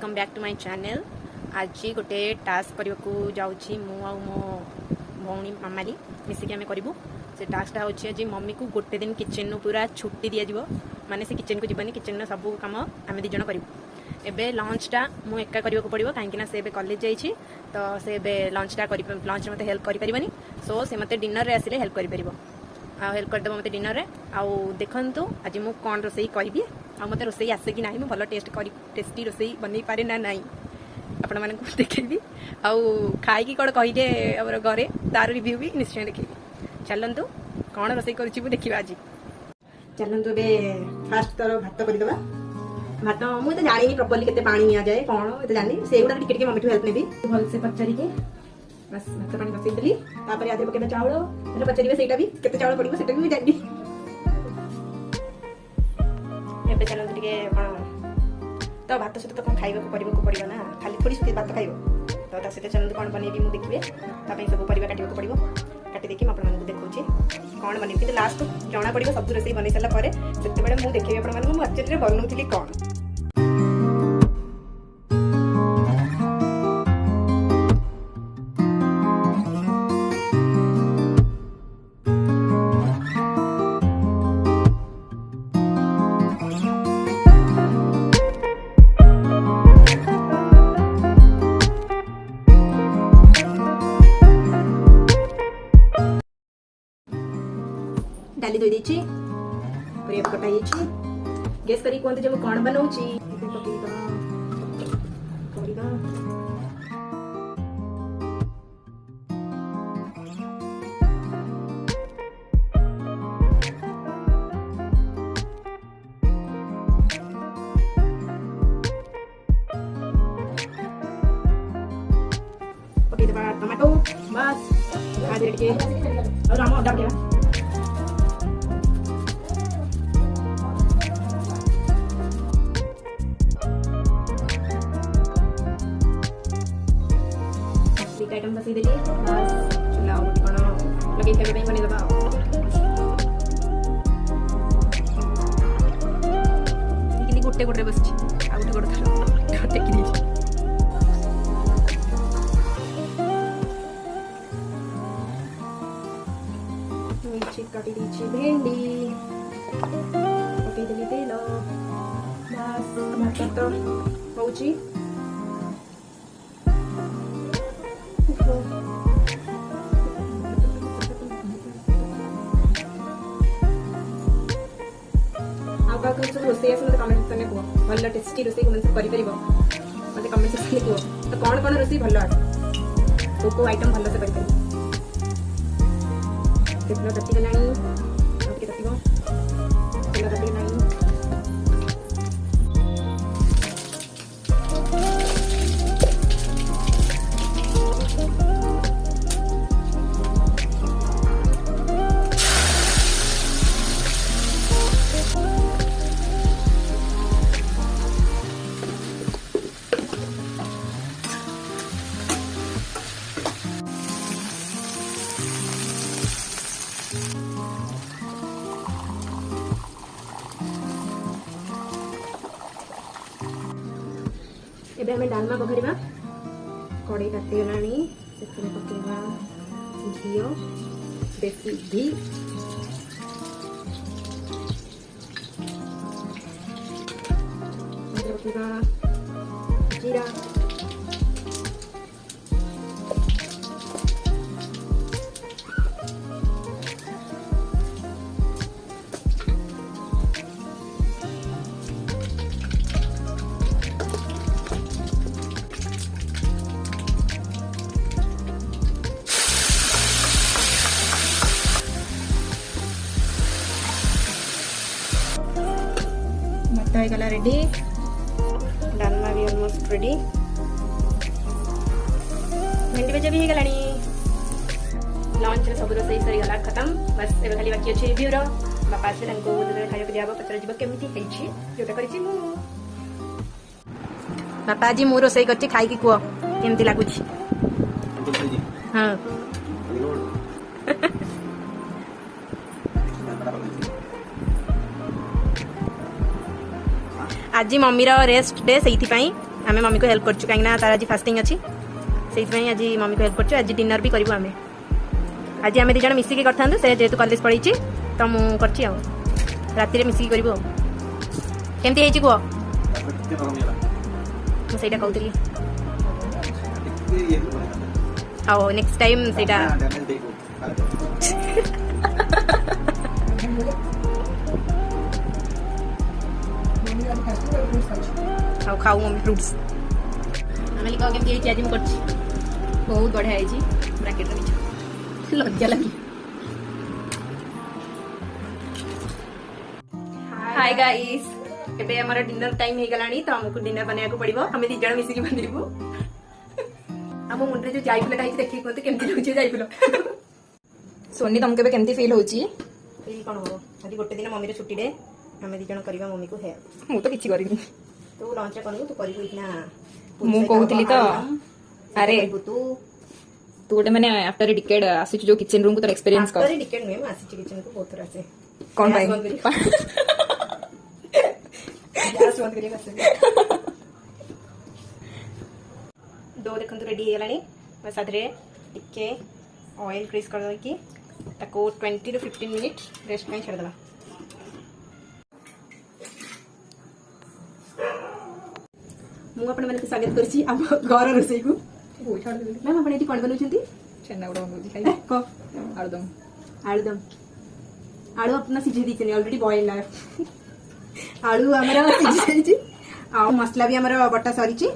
Welcome back to my channel. आज गोटे task करने को जाऊँगी मु मो भौणी मामाली मिसिक आम करूँ। से टास्कटा हूँ आज मम्मी को गोटे दिन किचन पूरा छुट्टी दि जाव माने से किचन को जीवन किचन सब कम आम दिज करूँ। एबे लंचटा मु एका करने को पड़ो कहीं से कॉलेज जाइए तो से लंचटा लंच मत हेल्प कर सो से मत डिनर रे आसिले हेल्प कर हेल्प करदेव मत डिनर रे आउ देखु आज मु कौन रोसई करी आ मत रोसई आसे कि ना भल टेस्टी रोसई बनई पारे ना नाई आपण मान देखेबी आउ खाई कौन कहीदे आम घरे तार रिव्यू भी निश्चय देखेबी। चलतु कौन रोसई कर देखा आज। चलतु ए फास्ट तर भात करदे भात मुझे जानी प्रॉपर्ली केते पानी निया जाए कौन ये जानी से गुड़ा टिके मम्मी हेल्प नेबी भल से पचारिके बस भात पानी बसई देली तापर आधे पकेबे चाउल एटा पचारिबे सेटा भी केते चाउल पड़िबो सेटा भी जानी एबे चलतु टिके कोन तो भात सहित तो कौन खाइबा को पड़िबो ना खाली थोड़ी सुखी भात खाइबो तो ता सहित चलतु कौन बनेबी मु देखिबे ता पई सब परिबा काटिबो पड़िबो काटी देखि म आपन देखौछि कौन बनेबी कि लास्ट जणा पड़िबो सब रोसई बनै सला परे सेते बेले मु देखिबे आपन मानकु मु एक्चुअली रे बनौथिली कौन। डाली धोई देछि परिया कटा हेछि गैस करी कोन जे कोन बनाउछि पकेइबा करिबा पकेइबा टमाटो बस आधे के और हम डाल देबा आइटम बसई देली बस चुला कोन लगे खाइबे ପାଇଁ बने दबा इकली गुटे गुटे बसछि आ गुटे गुटे टेकी देछि मिर्ची काटी देछि भेंडी पके देली तेल बस भात तो होउछि रोसई आस मतलब कमेंट सेक्शन में कह भल टेस्टी रोसई को सब करि परिबो मतलब कमेंट सेक्शन में कह तो कौन कौन रोसई भल आसे को आइटम भल से करि परिबो कितना तत्ती गलानी और के तत्तीबो कितना तत्ती गलानी एबे हमें डालमा बघरिबा कड़े ताती गलानी से पकेबा घिओ देसी घी पकेबा जीरा गला रेडी डालमा भी ऑलमोस्ट रेडी भेंडी भजा भी गलानी लंच रे सब रोसई सरी गला खत्म बस एबे खाली बाकी अछि रिव्यू रो बापा से हमको जरे खाइयो के दियाबो पत्र जीव केमिति हेछि जोटा करिछि मु बापा जी मु रोसई करछि खाइ की कुओ केमिति लागुछि हां आज मम्मीर रेस्ट डे से आम मम्मी को हेल्प कर कहीं तार आज फास्टिंग अच्छी से आज मम्मी को हेल्प कर आज डिनर भी करूँ आम आज आम दीज मिसिकी कर से जेहेतु कॉलेज पढ़ी तो मुझे राति मिसिकी करूँ केमती कह मुझे कहती आओ नेक्स्ट टाइम से खाऊ मम्मी फ्रुट्स आम कह केमती आज मुझे बहुत बढ़िया है ब्राकेट लज्जा लगी हाय गाइस एबे हमारा डिनर टाइम हो गलानी तो हमको डिनर बनाया पड़ो आम दीज मिसिकी बनइबू आम मुंडे जो जाइफुल खाई देखिए कहते केमती लगे जाइफुल सोनी तुमके केमती फील होची फील कौन हो आज गोटे दिन मम्मी छुट्टी रे आम दीज करवा मम्मी को हेल्प मु तो किछि करिनी तू लंच करू तू करिबो इतना मु कहउतली तो अरे तू गोटे मैंने आफ्टर डिकेड आसी जो किचन रूम को तो एक्सपीरियंस कर आफ्टर डिकेड में आसी किचन को बहुत तरह से कौन भाई गैस बंद करिए कैसे दो देखो रेडी हो गलानी बस आधे टिके ऑयल ग्रीस कर देकी ताको 20 to 15 मिनिट रेस्ट में छड़ देला मु अपन माने स्वागत करछि हम घर रोसई को ओ छड़ दे मैम अपन एटी कोन बनउछंती छेना उडा बनउछि खाइ को आलुदम आलू अपना सिझे दीछनी ऑलरेडी बॉईल है आलू हमरा सिझे जाइछि आ मसला भी हमरा बटा सरीछि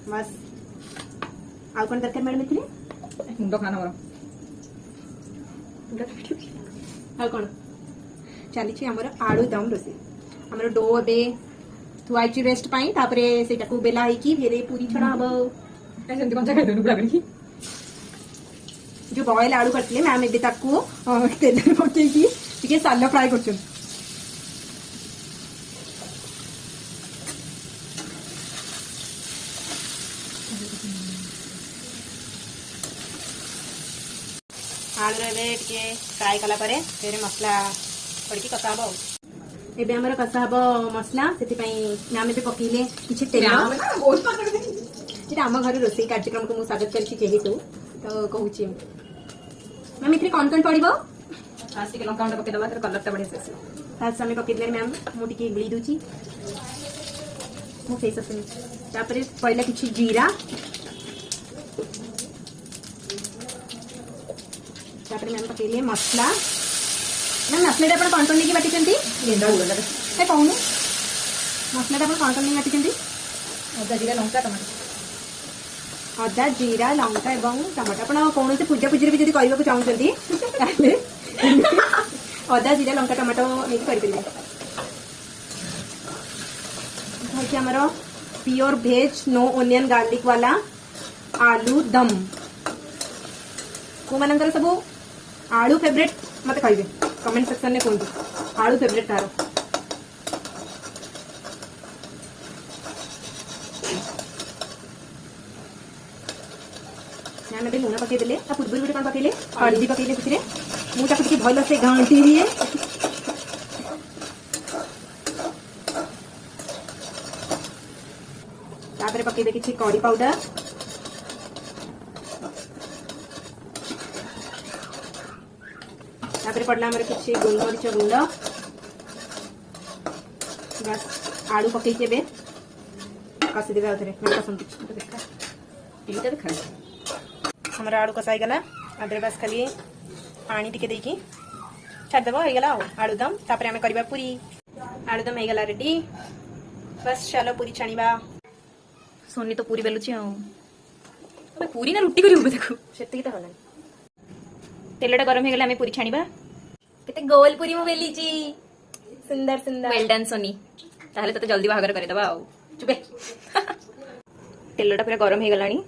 बस आउ कौन दरकार मैडम इतने मुंडो खाना मोर आउ कौन चली हमर आलू दम रोसे हमर डो एबे थुआइछि रेस्ट पाई तापरे सेटा को बेला है कि फेरे पूरी छड़ा हबो सेमती कोन जगह देनु लागनी जो बॉयल आलू करतले मैम एबे ताको तेल पके की ठीक सालो फ्राई करछन आलू टे फ्राए कला फिर मसला पड़ी कषा हम एबे हमर कषा हम मसला से मैम ए पकईले किसी तेल आम घर रोसई कार्यक्रम को मुझे स्वागत करेतु तो कहूँ मैम इतने कौन कौन पड़ो फास्ट लंका गुंड पकईदे तर कलर बढ़िया से फास्ट आम पकईदे मैम मुझे गुड़ी दूची मो फेस आसनी पड़ा कि जीरा मैम पकईले मसला मैम मसला कौन कौन नहीं बाटी कहूँ मसला कौन कौन नहीं बाटी अदा जीरा लंका टमाटो अदा जीरा लंका एवं टमाटो आप कौन से पूजा पूजा भी जब करने चाहते अदा जीरा लंका टमाटो नहीं करेंगे आमर प्योर भेज नो ओनियन गार्लिक वाला आलू दम को मानकर सब आलू फेवरेट मत कहे कमेंट सेक्शन में कहते आलू फेवरेट तार मैम ए लुण पकईदे पूर्व गोटे कौन पकईले हल्दी पकईले कि मुझे भल से घाटी दिए पकईदे कि करी पाउडर पड़ला कि गोलमरीच गुंड बस आलू पकईचे बे कषिदेवे आउे देखा हमारा आलू कषाई गला आधे बस खाली पानी टिके देकी छाड़देव हो गला आलू दम तापर आम करवा पूरी आलू दम हो गला रेडी बस चलो पूरी छाणीबा सोनी तो पूरी बेलुची पूरी ना रुटी करी देखो से तेलटा गरम हो गला आम पूरी छाणीबा केते गोल पूरी मु बेली सुंदर सुंदर वेल डन सोनी ताहले तते जल्दी बाहागर करे दबा चुपे तेलटा पूरा गरम हो गलानी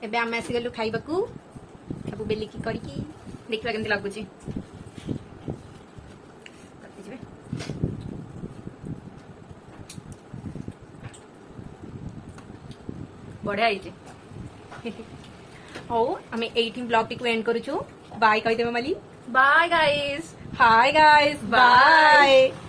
एबे आम आसीगलु खाइबाकू सब बेलिकी करके देखिबा केमती लागुची बढ़िया है हो आम एटी ब्लॉग टी एंड करूँ बाय कहीदेव माली bye guys hi guys bye